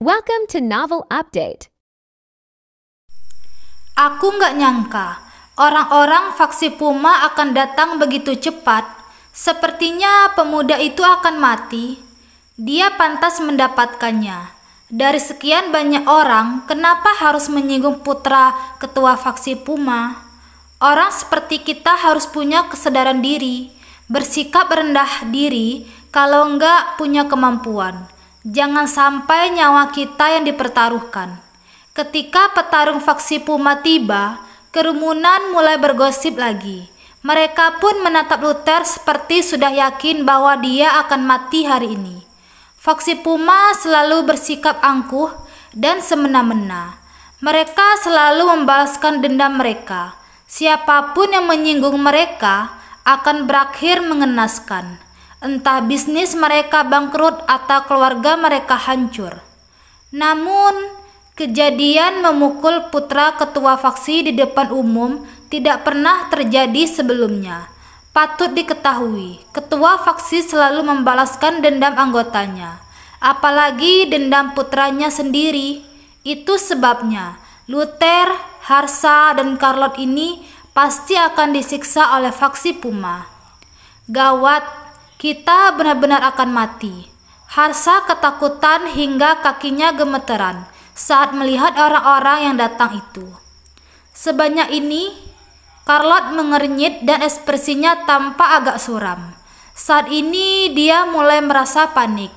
Welcome to Novel Update. Aku nggak nyangka orang-orang faksi Puma akan datang begitu cepat. Sepertinya pemuda itu akan mati. Dia pantas mendapatkannya. Dari sekian banyak orang, kenapa harus menyinggung putra ketua faksi Puma? Orang seperti kita harus punya kesadaran diri, bersikap rendah diri kalau nggak punya kemampuan. Jangan sampai nyawa kita yang dipertaruhkan. Ketika petarung faksi Puma tiba, kerumunan mulai bergosip lagi. Mereka pun menatap Luther seperti sudah yakin bahwa dia akan mati hari ini. Faksi Puma selalu bersikap angkuh dan semena-mena. Mereka selalu membalaskan dendam mereka. Siapapun yang menyinggung mereka akan berakhir mengenaskan. Entah bisnis mereka bangkrut atau keluarga mereka hancur. Namun, kejadian memukul putra ketua faksi di depan umum tidak pernah terjadi sebelumnya. Patut diketahui, ketua faksi selalu membalaskan dendam anggotanya, apalagi dendam putranya sendiri. Itu sebabnya Luther, Harsa, dan Carlot ini pasti akan disiksa oleh faksi Puma. Gawat, kita benar-benar akan mati. Harsa ketakutan hingga kakinya gemeteran saat melihat orang-orang yang datang itu. Sebanyak ini, Carlot mengernyit dan ekspresinya tampak agak suram. Saat ini dia mulai merasa panik.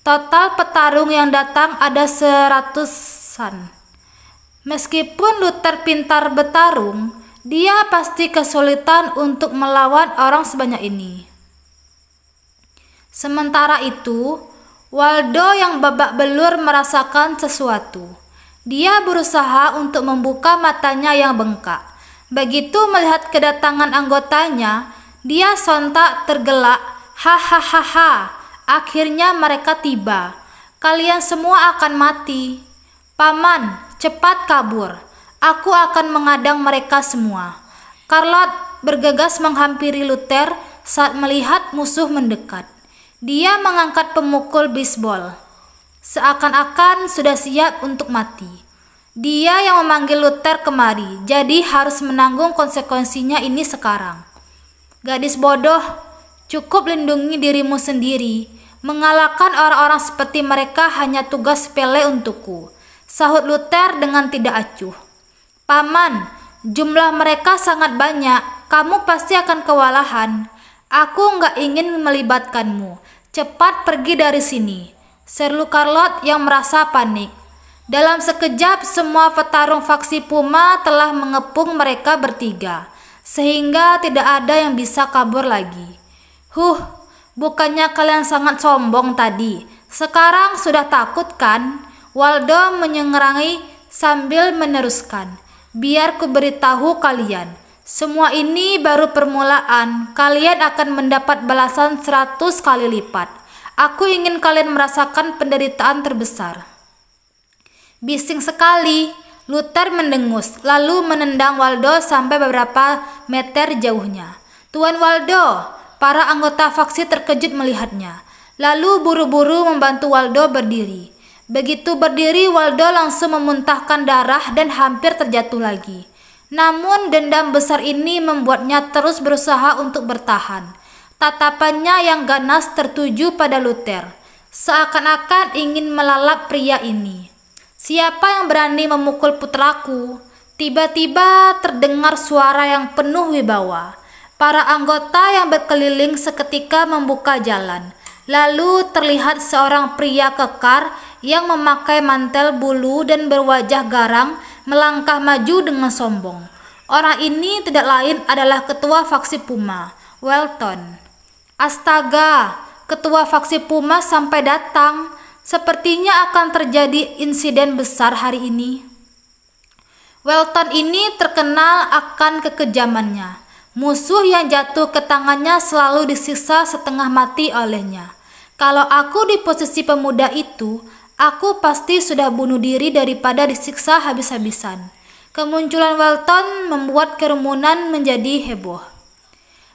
Total petarung yang datang ada 100-an. Meskipun Luther pintar bertarung, dia pasti kesulitan untuk melawan orang sebanyak ini. Sementara itu, Waldo yang babak belur merasakan sesuatu. Dia berusaha untuk membuka matanya yang bengkak. Begitu melihat kedatangan anggotanya, dia sontak tergelak. Hahaha, akhirnya mereka tiba. Kalian semua akan mati. Paman, cepat kabur. Aku akan mengadang mereka semua. Carlot bergegas menghampiri Luther saat melihat musuh mendekat. Dia mengangkat pemukul bisbol, seakan-akan sudah siap untuk mati. Dia yang memanggil Luther kemari, jadi harus menanggung konsekuensinya ini sekarang. Gadis bodoh, cukup lindungi dirimu sendiri. Mengalahkan orang-orang seperti mereka hanya tugas sepele untukku, sahut Luther dengan tidak acuh. Paman, jumlah mereka sangat banyak, kamu pasti akan kewalahan. Aku nggak ingin melibatkanmu. Cepat pergi dari sini, seru Carlot yang merasa panik. Dalam sekejap semua petarung faksi Puma telah mengepung mereka bertiga, sehingga tidak ada yang bisa kabur lagi. Bukannya kalian sangat sombong tadi, sekarang sudah takut kan? Waldo menyengerangi sambil meneruskan. Biar ku beritahu kalian, semua ini baru permulaan. Kalian akan mendapat balasan 100 kali lipat. Aku ingin kalian merasakan penderitaan terbesar. Bising sekali, Luther mendengus, lalu menendang Waldo sampai beberapa meter jauhnya. Tuan Waldo, para anggota faksi terkejut melihatnya. Lalu buru-buru membantu Waldo berdiri. Begitu berdiri, Waldo langsung memuntahkan darah dan hampir terjatuh lagi. Namun dendam besar ini membuatnya terus berusaha untuk bertahan. Tatapannya yang ganas tertuju pada Luther, seakan-akan ingin melalap pria ini. Siapa yang berani memukul putraku? Tiba-tiba terdengar suara yang penuh wibawa. Para anggota yang berkeliling seketika membuka jalan. Lalu terlihat seorang pria kekar yang memakai mantel bulu dan berwajah garang melangkah maju dengan sombong. Orang ini tidak lain adalah ketua faksi Puma, Welton. Astaga, ketua faksi Puma sampai datang. Sepertinya akan terjadi insiden besar hari ini. Welton ini terkenal akan kekejamannya. Musuh yang jatuh ke tangannya selalu disiksa setengah mati olehnya. Kalau aku di posisi pemuda itu, aku pasti sudah bunuh diri daripada disiksa habis-habisan. Kemunculan Welton membuat kerumunan menjadi heboh.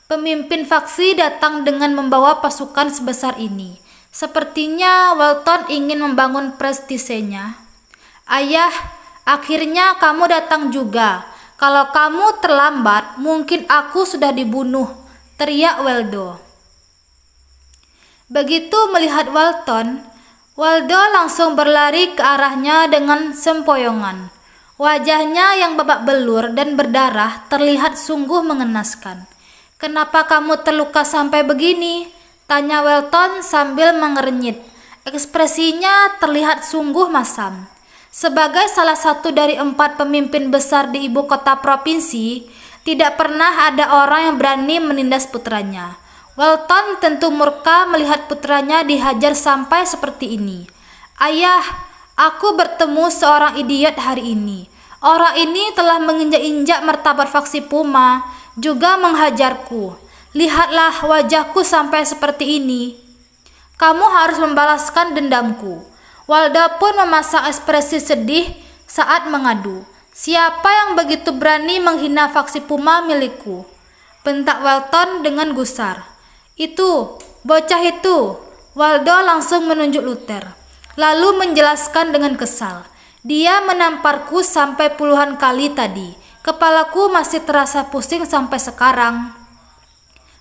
Pemimpin faksi datang dengan membawa pasukan sebesar ini. Sepertinya Walton ingin membangun prestisenya. "Ayah, akhirnya kamu datang juga. Kalau kamu terlambat, mungkin aku sudah dibunuh," teriak Waldo. Begitu melihat Walton, Waldo langsung berlari ke arahnya dengan sempoyongan. Wajahnya yang babak belur dan berdarah terlihat sungguh mengenaskan. "Kenapa kamu terluka sampai begini?" tanya Walton sambil mengernyit. Ekspresinya terlihat sungguh masam. Sebagai salah satu dari 4 pemimpin besar di ibu kota provinsi, tidak pernah ada orang yang berani menindas putranya. Walton tentu murka melihat putranya dihajar sampai seperti ini. "Ayah, aku bertemu seorang idiot hari ini. Orang ini telah menginjak-injak martabat faksi Puma, juga menghajarku. Lihatlah wajahku sampai seperti ini. Kamu harus membalaskan dendamku." Waldo pun memasang ekspresi sedih saat mengadu. "Siapa yang begitu berani menghina faksi Puma milikku?" bentak Walton dengan gusar. "Itu, bocah itu." Waldo langsung menunjuk Luther, lalu menjelaskan dengan kesal. "Dia menamparku sampai puluhan kali tadi. Kepalaku masih terasa pusing sampai sekarang."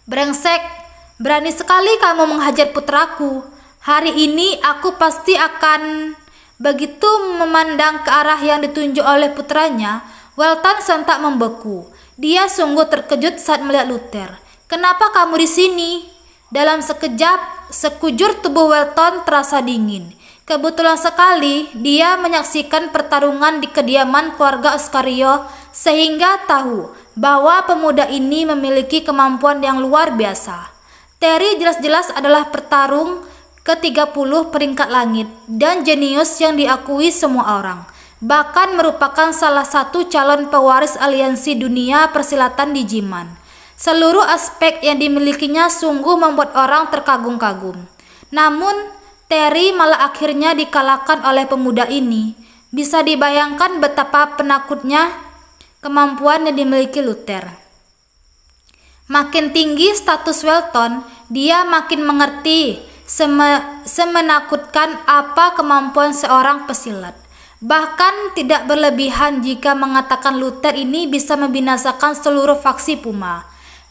"Brengsek, berani sekali kamu menghajar putraku. Hari ini aku pasti akan..." Begitu memandang ke arah yang ditunjuk oleh putranya, Walton sontak membeku. Dia sungguh terkejut saat melihat Luther. "Kenapa kamu di sini?" Dalam sekejap, sekujur tubuh Walton terasa dingin. Kebetulan sekali dia menyaksikan pertarungan di kediaman keluarga Oscario, sehingga tahu bahwa pemuda ini memiliki kemampuan yang luar biasa. Terry jelas-jelas adalah petarung ke-30 peringkat langit dan jenius yang diakui semua orang. Bahkan merupakan salah satu calon pewaris aliansi dunia persilatan di Jiman. Seluruh aspek yang dimilikinya sungguh membuat orang terkagum-kagum. Namun, Terry malah akhirnya dikalahkan oleh pemuda ini. Bisa dibayangkan betapa penakutnya kemampuan yang dimiliki Luther. Makin tinggi status Walton, dia makin mengerti semenakutkan apa kemampuan seorang pesilat. Bahkan tidak berlebihan jika mengatakan Luther ini bisa membinasakan seluruh faksi Puma.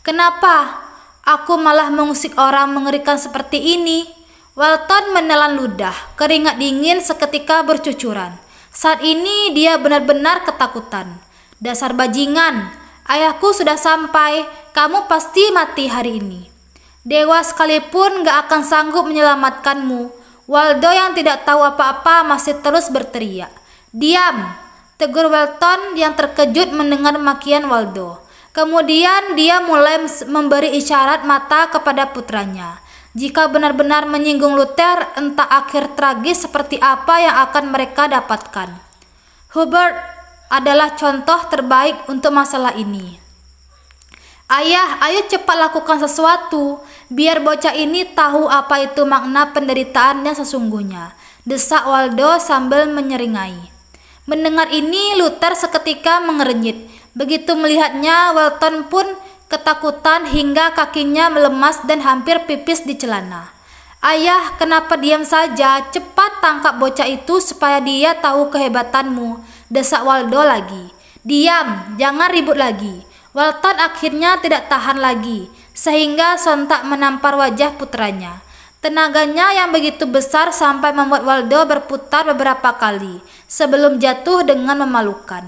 "Kenapa aku malah mengusik orang mengerikan seperti ini?" Walton menelan ludah, keringat dingin seketika bercucuran. Saat ini dia benar-benar ketakutan. "Dasar bajingan, ayahku sudah sampai, kamu pasti mati hari ini. Dewa sekalipun gak akan sanggup menyelamatkanmu." Waldo yang tidak tahu apa-apa masih terus berteriak. "Diam!" tegur Walton yang terkejut mendengar makian Waldo. Kemudian dia mulai memberi isyarat mata kepada putranya. Jika benar-benar menyinggung Luther, entah akhir tragis seperti apa yang akan mereka dapatkan. Hubert adalah contoh terbaik untuk masalah ini. "Ayah, ayo cepat lakukan sesuatu, biar bocah ini tahu apa itu makna penderitaan yang sesungguhnya," desak Waldo sambil menyeringai. Mendengar ini, Luther seketika mengernyit. Begitu melihatnya, Walton pun ketakutan hingga kakinya melemas dan hampir pipis di celana. "Ayah, kenapa diam saja? Cepat tangkap bocah itu supaya dia tahu kehebatanmu," desak Waldo lagi. "Diam, jangan ribut lagi." Walton akhirnya tidak tahan lagi, sehingga sontak menampar wajah putranya. Tenaganya yang begitu besar sampai membuat Waldo berputar beberapa kali sebelum jatuh dengan memalukan.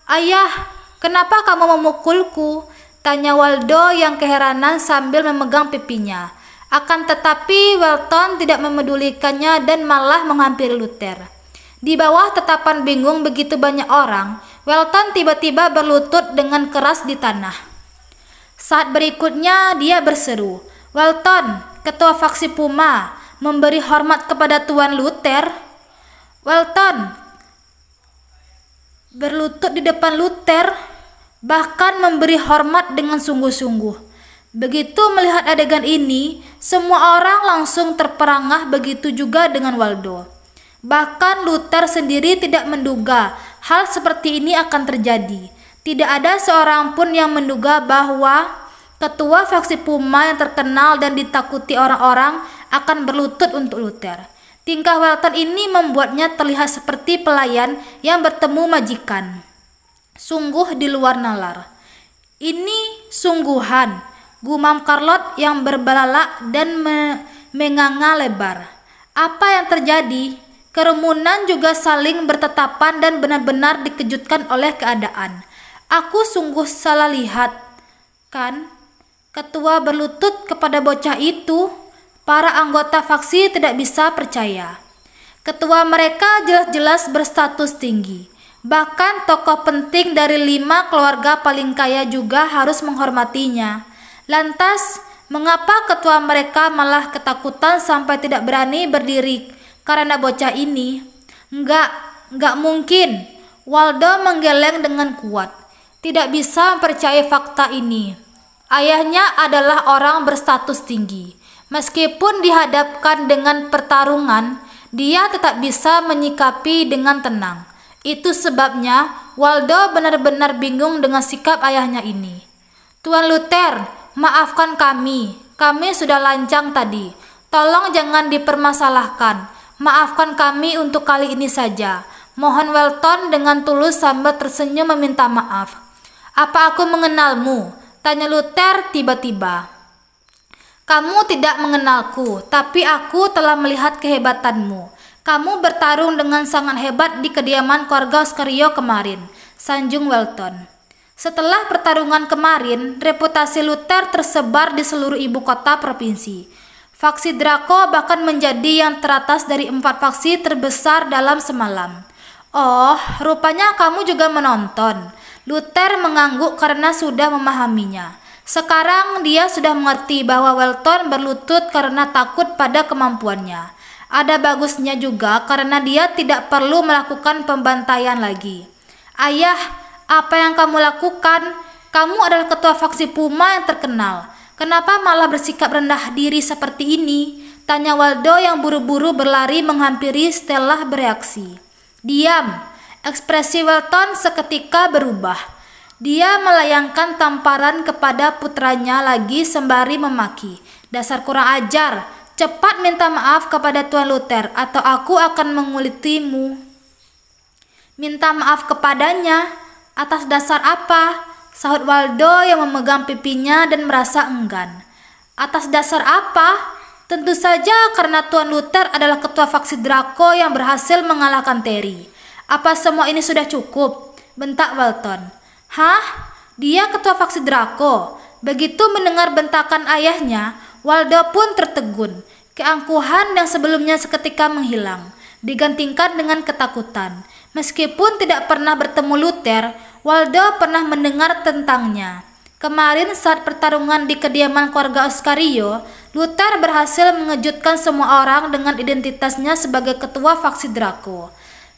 Ayah, kenapa kamu memukulku?" tanya Waldo yang keheranan sambil memegang pipinya. Akan tetapi Walton tidak memedulikannya dan malah menghampiri Luther. Di bawah tatapan bingung begitu banyak orang, Walton tiba-tiba berlutut dengan keras di tanah. Saat berikutnya dia berseru, "Walton, ketua faksi Puma, memberi hormat kepada Tuan Luther." Walton berlutut di depan Luther, bahkan memberi hormat dengan sungguh-sungguh. Begitu melihat adegan ini, semua orang langsung terperangah, begitu juga dengan Waldo. Bahkan Luther sendiri tidak menduga hal seperti ini akan terjadi. Tidak ada seorang pun yang menduga bahwa ketua faksi Puma yang terkenal dan ditakuti orang-orang akan berlutut untuk Luther. Tingkah Welton ini membuatnya terlihat seperti pelayan yang bertemu majikan. Sungguh di luar nalar. Ini sungguhan, gumam Charlotte yang berbelalak dan menganga lebar. Apa yang terjadi? Kerumunan juga saling bertatapan dan benar-benar dikejutkan oleh keadaan. Aku sungguh salah lihat, kan? Ketua berlutut kepada bocah itu. Para anggota faksi tidak bisa percaya. Ketua mereka jelas-jelas berstatus tinggi. Bahkan tokoh penting dari 5 keluarga paling kaya juga harus menghormatinya. Lantas, mengapa ketua mereka malah ketakutan sampai tidak berani berdiri karena bocah ini? Enggak mungkin. Waldo menggeleng dengan kuat. Tidak bisa mempercayai fakta ini. Ayahnya adalah orang berstatus tinggi. Meskipun dihadapkan dengan pertarungan, dia tetap bisa menyikapi dengan tenang. Itu sebabnya Waldo benar-benar bingung dengan sikap ayahnya ini. Tuan Luther, maafkan kami. Kami sudah lancang tadi. Tolong jangan dipermasalahkan. Maafkan kami untuk kali ini saja. Mohon Welton dengan tulus sambil tersenyum meminta maaf. Apa aku mengenalmu? Tanya Luther tiba-tiba. Kamu tidak mengenalku, tapi aku telah melihat kehebatanmu. Kamu bertarung dengan sangat hebat di kediaman keluarga Oscario kemarin, sanjung Welton. Setelah pertarungan kemarin, reputasi Luther tersebar di seluruh ibu kota provinsi. Faksi Draco bahkan menjadi yang teratas dari 4 faksi terbesar dalam semalam. Oh, rupanya kamu juga menonton. Luther mengangguk karena sudah memahaminya. Sekarang dia sudah mengerti bahwa Welton berlutut karena takut pada kemampuannya. Ada bagusnya juga karena dia tidak perlu melakukan pembantaian lagi. Ayah, apa yang kamu lakukan? Kamu adalah ketua faksi Puma yang terkenal. Kenapa malah bersikap rendah diri seperti ini? Tanya Waldo yang buru-buru berlari menghampiri Stella bereaksi. Diam. Ekspresi Welton seketika berubah. Dia melayangkan tamparan kepada putranya lagi sembari memaki. Dasar kurang ajar, cepat minta maaf kepada Tuan Luther atau aku akan mengulitimu. Minta maaf kepadanya? Atas dasar apa? Sahut Waldo yang memegang pipinya dan merasa enggan. Atas dasar apa? Tentu saja karena Tuan Luther adalah ketua faksi Draco yang berhasil mengalahkan Terry. Apa semua ini sudah cukup? Bentak Welton. Hah? Dia ketua faksi Draco. Begitu mendengar bentakan ayahnya, Waldo pun tertegun. Keangkuhan yang sebelumnya seketika menghilang, digantikan dengan ketakutan. Meskipun tidak pernah bertemu Luther, Waldo pernah mendengar tentangnya. Kemarin saat pertarungan di kediaman keluarga Oscario, Luther berhasil mengejutkan semua orang dengan identitasnya sebagai ketua faksi Draco.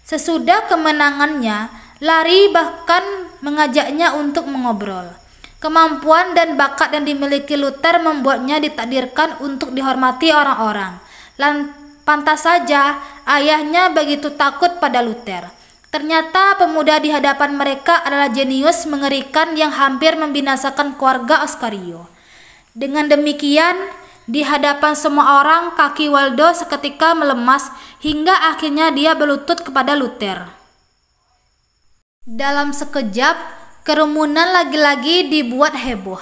Sesudah kemenangannya, Larry bahkan mengajaknya untuk mengobrol. Kemampuan dan bakat yang dimiliki Luther membuatnya ditakdirkan untuk dihormati orang-orang. Pantas saja ayahnya begitu takut pada Luther. Ternyata pemuda di hadapan mereka adalah jenius mengerikan yang hampir membinasakan keluarga Oscario. Dengan demikian, di hadapan semua orang, kaki Waldo seketika melemas hingga akhirnya dia berlutut kepada Luther. Dalam sekejap, kerumunan lagi-lagi dibuat heboh.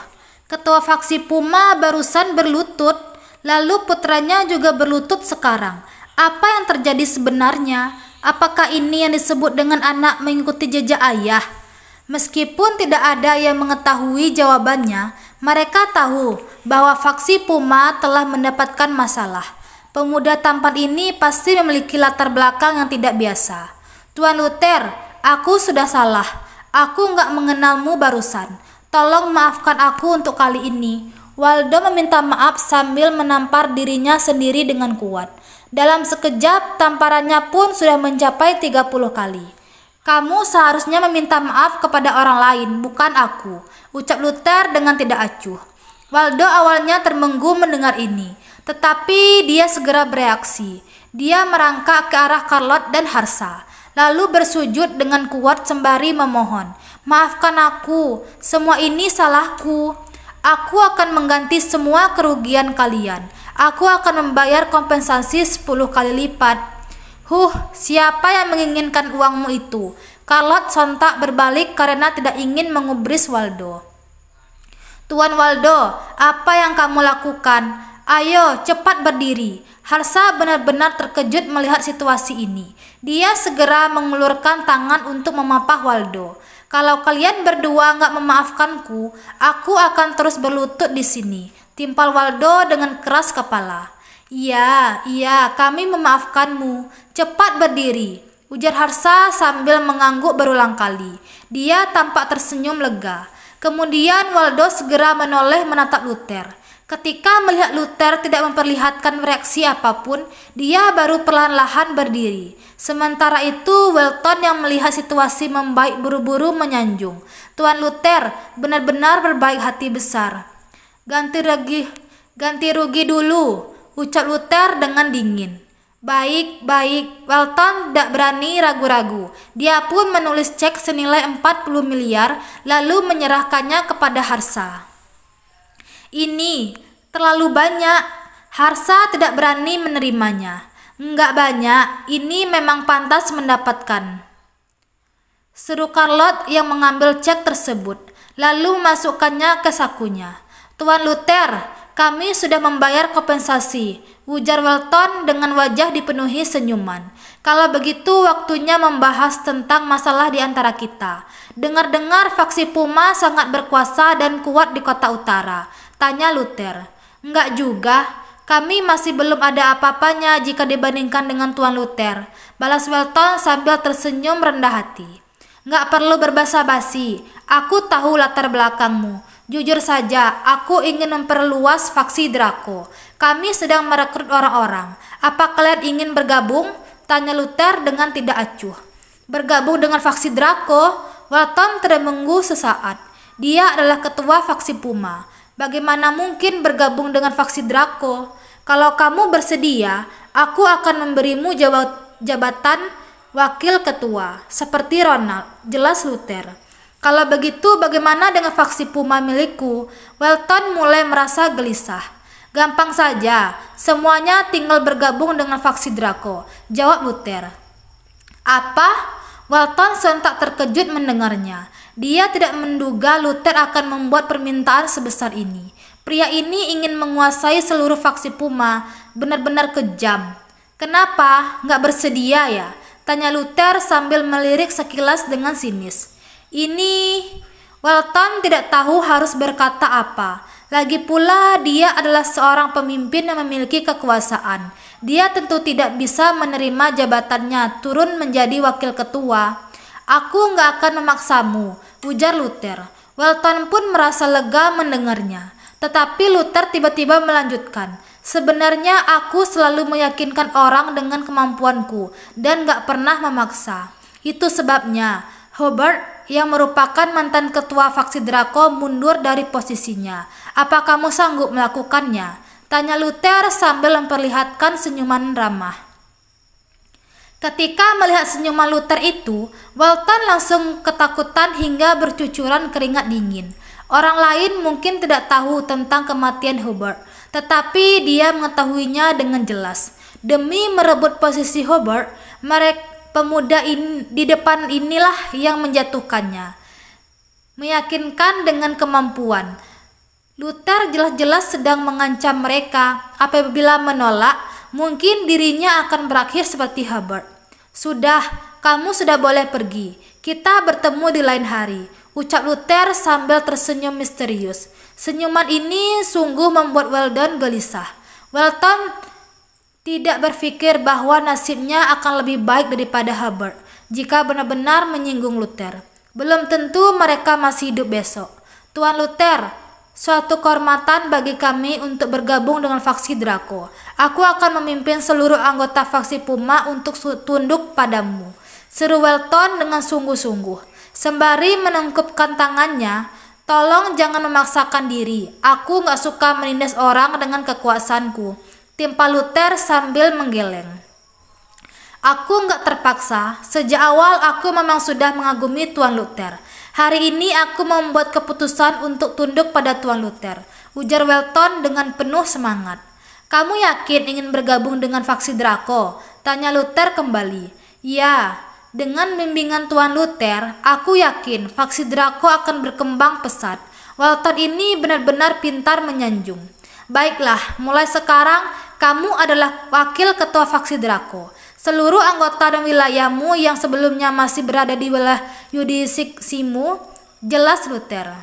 Ketua faksi Puma barusan berlutut, lalu putranya juga berlutut sekarang. Apa yang terjadi sebenarnya? Apakah ini yang disebut dengan anak mengikuti jejak ayah? Meskipun tidak ada yang mengetahui jawabannya, mereka tahu bahwa faksi Puma telah mendapatkan masalah. Pemuda tampan ini pasti memiliki latar belakang yang tidak biasa. Tuan Luther, aku sudah salah. Aku nggak mengenalmu barusan. Tolong maafkan aku untuk kali ini. Waldo meminta maaf sambil menampar dirinya sendiri dengan kuat. Dalam sekejap, tamparannya pun sudah mencapai 30 kali. Kamu seharusnya meminta maaf kepada orang lain, bukan aku, ucap Luther dengan tidak acuh. Waldo awalnya termenggu mendengar ini, tetapi dia segera bereaksi. Dia merangkak ke arah Charlotte dan Harsa, lalu bersujud dengan kuat sembari memohon, maafkan aku, semua ini salahku. Aku akan mengganti semua kerugian kalian. Aku akan membayar kompensasi 10 kali lipat. Siapa yang menginginkan uangmu itu? Charlotte sontak berbalik karena tidak ingin mengubris Waldo. Tuan Waldo, apa yang kamu lakukan? Ayo, cepat berdiri. Harsa benar-benar terkejut melihat situasi ini. Dia segera mengulurkan tangan untuk memapah Waldo. Kalau kalian berdua nggak memaafkanku, aku akan terus berlutut di sini. Timpal Waldo dengan keras kepala. Iya, kami memaafkanmu. Cepat berdiri, ujar Harsa sambil mengangguk berulang kali. Dia tampak tersenyum lega. Kemudian Waldo segera menoleh menatap Luther. Ketika melihat Luther tidak memperlihatkan reaksi apapun, dia baru perlahan-lahan berdiri. Sementara itu, Welton yang melihat situasi membaik buru-buru menyanjung. Tuan Luther benar-benar berbaik hati besar. Ganti rugi dulu, ucap Luther dengan dingin. Baik, Welton tidak berani ragu-ragu. Dia pun menulis cek senilai 40 miliar lalu menyerahkannya kepada Harsa. Ini terlalu banyak. Harsa tidak berani menerimanya. Enggak banyak, ini memang pantas mendapatkan, seru Charlotte yang mengambil cek tersebut, lalu memasukkannya ke sakunya. Tuan Luther, kami sudah membayar kompensasi, ujar Welton dengan wajah dipenuhi senyuman. Kalau begitu waktunya membahas tentang masalah di antara kita. Dengar-dengar faksi Puma sangat berkuasa dan kuat di kota utara, tanya Luther. Enggak juga, kami masih belum ada apa-apanya jika dibandingkan dengan Tuan Luther, balas Welton sambil tersenyum rendah hati. Enggak perlu berbasa-basi, aku tahu latar belakangmu. Jujur saja, aku ingin memperluas faksi Draco. Kami sedang merekrut orang-orang. Apa kalian ingin bergabung? Tanya Luther dengan tidak acuh. Bergabung dengan faksi Draco? Welton termengu sesaat. Dia adalah ketua faksi Puma. Bagaimana mungkin bergabung dengan faksi Draco? Kalau kamu bersedia, aku akan memberimu jabatan wakil ketua, seperti Ronald, jelas Luther. Kalau begitu bagaimana dengan faksi Puma milikku? Welton mulai merasa gelisah. Gampang saja, semuanya tinggal bergabung dengan faksi Draco, jawab Luther. Apa? Welton sontak terkejut mendengarnya. Dia tidak menduga Luther akan membuat permintaan sebesar ini. Pria ini ingin menguasai seluruh faksi Puma, benar-benar kejam. Kenapa? Nggak bersedia ya? Tanya Luther sambil melirik sekilas dengan sinis. Welton tidak tahu harus berkata apa. Lagi pula dia adalah seorang pemimpin yang memiliki kekuasaan. Dia tentu tidak bisa menerima jabatannya turun menjadi wakil ketua. Aku nggak akan memaksamu, ujar Luther. Welton pun merasa lega mendengarnya. Tetapi Luther tiba-tiba melanjutkan. Sebenarnya aku selalu meyakinkan orang dengan kemampuanku dan gak pernah memaksa. Itu sebabnya Hobart yang merupakan mantan ketua faksi Draco mundur dari posisinya. Apa kamu sanggup melakukannya? Tanya Luther sambil memperlihatkan senyuman ramah. Ketika melihat senyuman Luther itu, Welton langsung ketakutan hingga bercucuran keringat dingin. Orang lain mungkin tidak tahu tentang kematian Hobart, tetapi dia mengetahuinya dengan jelas. Demi merebut posisi Hobart, pemuda di depan inilah yang menjatuhkannya. Meyakinkan dengan kemampuan. Luther jelas-jelas sedang mengancam mereka. Apabila menolak, mungkin dirinya akan berakhir seperti Hobart. Sudah, kamu sudah boleh pergi. Kita bertemu di lain hari, ucap Luther sambil tersenyum misterius. Senyuman ini sungguh membuat Welton gelisah. Welton tidak berpikir bahwa nasibnya akan lebih baik daripada Hobart jika benar-benar menyinggung Luther. Belum tentu mereka masih hidup besok. Tuan Luther, suatu kehormatan bagi kami untuk bergabung dengan faksi Draco. Aku akan memimpin seluruh anggota faksi Puma untuk tunduk padamu, seru Welton dengan sungguh-sungguh. Sembari menengkupkan tangannya, tolong jangan memaksakan diri. Aku gak suka menindas orang dengan kekuasaanku, timpa Luther sambil menggeleng. Aku gak terpaksa. Sejak awal aku memang sudah mengagumi Tuan Luther. Hari ini aku membuat keputusan untuk tunduk pada Tuan Luther, ujar Welton dengan penuh semangat. Kamu yakin ingin bergabung dengan faksi Draco? Tanya Luther kembali. Ya, dengan bimbingan Tuan Luther, aku yakin faksi Draco akan berkembang pesat. Walton ini benar-benar pintar menyanjung. Baiklah, mulai sekarang kamu adalah wakil ketua faksi Draco. Seluruh anggota dan wilayahmu yang sebelumnya masih berada di wilayah yurisdiksimu, jelas Luther.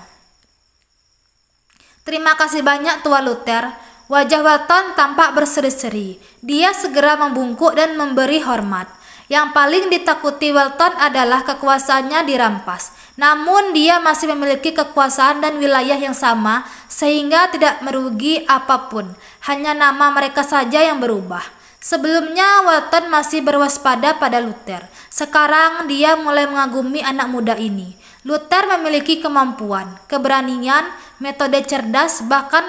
Terima kasih banyak Tuan Luther. Wajah Walton tampak berseri-seri. Dia segera membungkuk dan memberi hormat. Yang paling ditakuti Walton adalah kekuasaannya dirampas. Namun dia masih memiliki kekuasaan dan wilayah yang sama sehingga tidak merugi apapun. Hanya nama mereka saja yang berubah. Sebelumnya Walton masih berwaspada pada Luther. Sekarang dia mulai mengagumi anak muda ini. Luther memiliki kemampuan, keberanian, metode cerdas, bahkan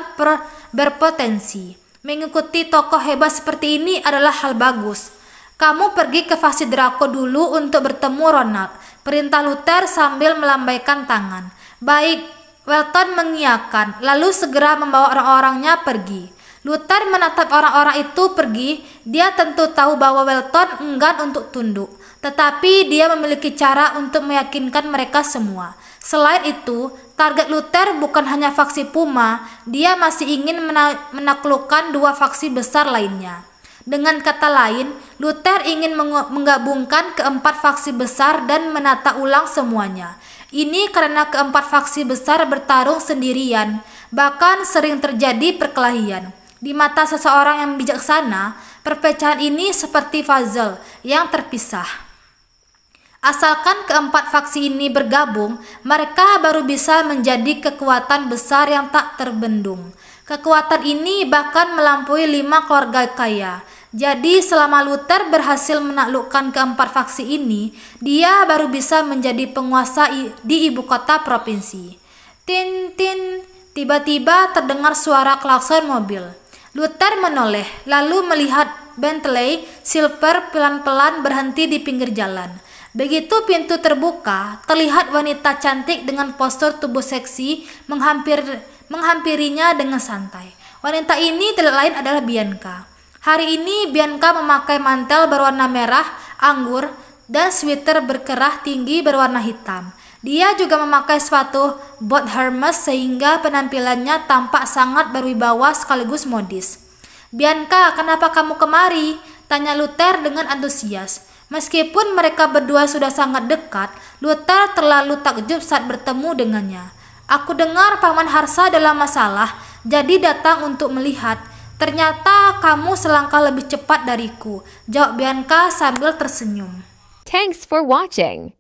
berpotensi. Mengikuti tokoh hebat seperti ini adalah hal bagus. Kamu pergi ke faksi Draco dulu untuk bertemu Ronald, perintah Luther sambil melambaikan tangan. Baik, Walton mengiyakan, lalu segera membawa orang-orangnya pergi. Luther menatap orang-orang itu pergi. Dia tentu tahu bahwa Walton enggan untuk tunduk, tetapi dia memiliki cara untuk meyakinkan mereka semua. Selain itu, target Luther bukan hanya faksi Puma, dia masih ingin menaklukkan dua faksi besar lainnya. Dengan kata lain, Luther ingin menggabungkan keempat faksi besar dan menata ulang semuanya. Ini karena keempat faksi besar bertarung sendirian, bahkan sering terjadi perkelahian. Di mata seseorang yang bijaksana, perpecahan ini seperti puzzle yang terpisah. Asalkan keempat faksi ini bergabung, mereka baru bisa menjadi kekuatan besar yang tak terbendung. Kekuatan ini bahkan melampaui 5 keluarga kaya. Jadi selama Luther berhasil menaklukkan keempat faksi ini, dia baru bisa menjadi penguasa di ibu kota provinsi. Tin tin, tiba-tiba terdengar suara klakson mobil. Luther menoleh, lalu melihat Bentley Silver pelan-pelan berhenti di pinggir jalan. Begitu pintu terbuka, terlihat wanita cantik dengan postur tubuh seksi menghampirinya dengan santai. Wanita ini tidak lain adalah Bianca. Hari ini Bianca memakai mantel berwarna merah, anggur, dan sweater berkerah tinggi berwarna hitam. Dia juga memakai sepatu bot Hermes sehingga penampilannya tampak sangat berwibawa sekaligus modis. Bianca, kenapa kamu kemari? Tanya Luther dengan antusias. Meskipun mereka berdua sudah sangat dekat, Luther terlalu takjub saat bertemu dengannya. Aku dengar Paman Harsa dalam masalah, jadi datang untuk melihat. Ternyata kamu selangkah lebih cepat dariku, jawab Bianca sambil tersenyum. Thanks for watching.